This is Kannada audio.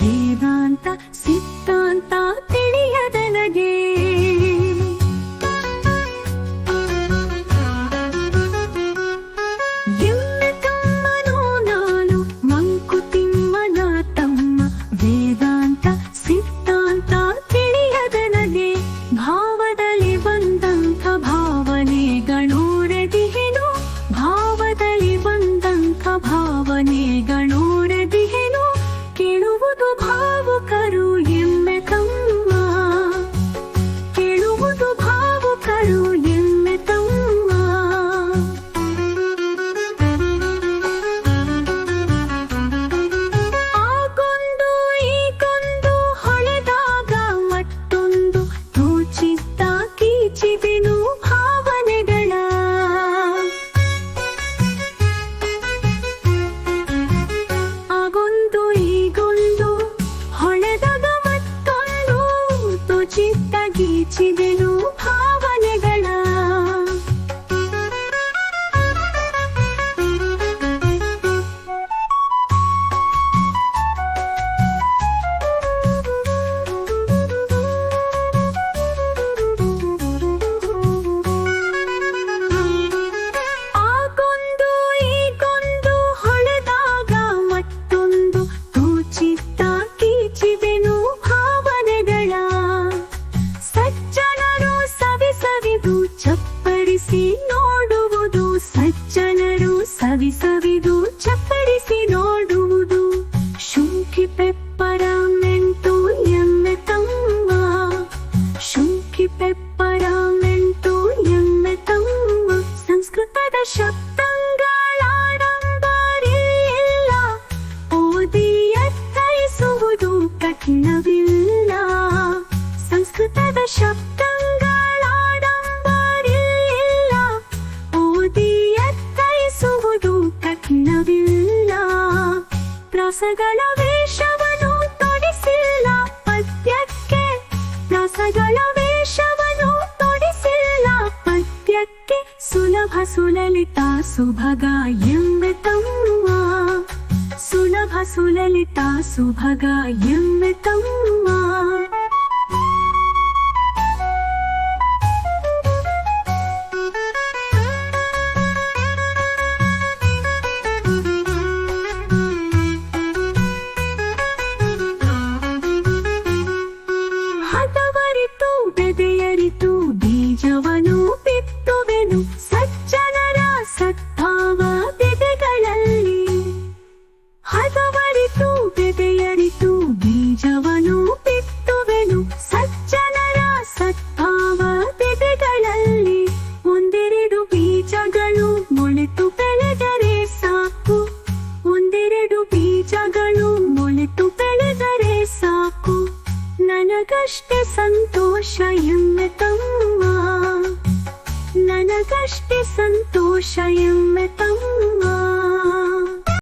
ವೇದಾಂತ ಸಿದ್ಧಾಂತ ತಿಳಿಯದನಗೆ. ಎಮ್ಮೆ ತಮ್ಮನೋ ನಾನು ಮಂಕುತಿಮ್ಮನ ತಮ್ಮ, ವೇದಾಂತ ಸಿದ್ಧಾಂತ ತಿಳಿಯದನಗೆ. ಭಾವದಲ್ಲಿ ಬಂದಂಥ ಭಾವನೆಗಳೂರದಿಹೆನು, ಭಾವದಲ್ಲಿ ಬಂದಂಥ ಭಾವನೆಗಳೂರದಿಹೆನು. ಕೇಳುವುದು ಭಾವುಕರು ಎಮ್ಮೆ ತಮ್ಮ, ಕೇಳುವುದು ಭಾವುಕರು ಎಮ್ಮೆ ತಮ್ಮ. ಆಗೊಂದು ಈಗೊಂದು ಹೊಳೆದಾಗ ಮತ್ತೊಂದು ತೋಚಿದ್ದ ಕೀಚಿದೆನು ಭಾವನೆಗಳ. ಆಗೊಂದು ಈಗೊಂದು ಹೊಳೆದಾಗ ಮತ್ತೊಂದು ತೋಚಿದ್ದ ಗೀಚಿದೆನು ಭಾವನೆಗಳ. ಆಗೊಂದು ಈಗೊಂದು ಹೊಳೆದಾಗ ಮತ್ತೊಂದು ತೋಚಿದ್ದ ಕೀಚಿದೆನು ಭಾವನೆಗಳ. ಸಜ್ಜನರು ಸವಿಸವಿದು ಚಪ್ಪಡಿಸಿ ನೋಡುವುದು, ಸಜ್ಜನರು ಸವಿಸವಿದು ಚಪ್ಪಡಿಸಿ ನೋಡುವುದು. ಶುಂಠಿ ಪೆಪ್ಪರಮೆಂಟು ಎಮ್ಮೆ ತಮ್ಮ, ಶುಂಠಿ ಪೆಪ್ಪರಮೆಂಟು ಎಮ್ಮೆ ತಮ್ಮ. ಸಂಸ್ಕೃತದ ಶಬ್ದಗಳಾಡಂಬರಿಲ್ಲ, ಓದಿ ಅರ್ಥೈಸುವುದು ಕಠಿಣವಿಲ್ಲ. ಸಂಸ್ಕೃತದ ಶಬ್ದಗಳಾಡಂಬರಿಲ್ಲ, ಓದಿ ಅರ್ಥೈಸುವುದು ಕಠಿಣವಿಲ್ಲ. ಪ್ರಾಸಗಳ ವೇಷವನ್ನು ತೊಡಿಸಿಲ್ಲ ಪದ್ಯಕ್ಕೆ, ಪ್ರಾಸಗಳ ವೇಷವನ್ನು ತೊಡಿಸಿಲ್ಲ ಪದ್ಯಕ್ಕೆ. ಸುಲಭ ಸುಲಲಿತ ಸುಭಗ ಎಮ್ಮೆ ತಮ್ಮ, ಸುಲಭ ಸುಲಲಿತ ಸುಭಗ ಎಮ್ಮೆ ತಮ್ಮ. ಹದವರಿತು ಬೆದೆಯರಿತು ಬೀಜವನು ಬಿತ್ತುವೆನು, ಸಜ್ಜನರ ಸದ್ಭಾವ ಬೆದೆಗಳಲ್ಲಿ. ಹದವರಿತು ಬೆದೆಯರಿತು ಬೀಜವನು ಬಿತ್ತುವೆನು, ಸಜ್ಜನರ ಸದ್ಭಾವ ಬೆದೆಗಳಲ್ಲಿ. ಒಂದೆರಡು ಬೀಜಗಳು ಮೊಳೆತು ಬೆಳೆದರೆ ಸಾಕು, ಒಂದೆರಡು ಬೀಜಗಳು ಮೊಳೆತು ಬೆಳೆದರೆ ಸಾಕು. ನನಗಷ್ಟೇ ಸಂತೋಷ ಎಮ್ಮೆ ತಮ್ಮ, ನನಗಷ್ಟೇ ಸಂತೋಷ ಎಮ್ಮೆ ತಮ್ಮ.